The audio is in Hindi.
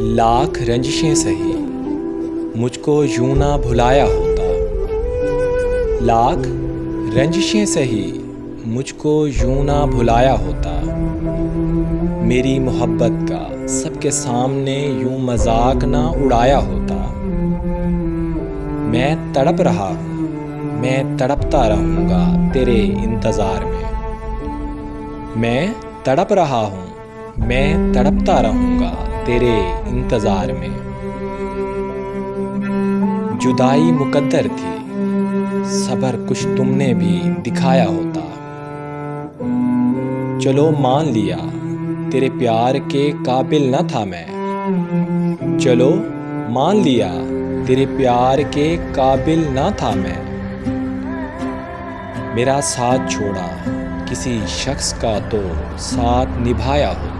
लाख रंजिशें सही मुझको यूं ना भुलाया होता। लाख रंजिशें सही मुझको यूं ना भुलाया होता। मेरी मोहब्बत का सबके सामने यूं मजाक ना उड़ाया होता। मैं तड़प रहा हूँ, मैं तड़पता रहूँगा तेरे इंतज़ार में। मैं तड़प रहा हूँ, मैं तड़पता रहूँगा तेरे इंतज़ार में। जुदाई मुकद्दर थी, सब्र कुछ तुमने भी दिखाया होता। चलो मान लिया तेरे प्यार के काबिल न था मैं। चलो मान लिया तेरे प्यार के काबिल न था मैं। मेरा साथ छोड़ा किसी शख्स का तो साथ निभाया होता।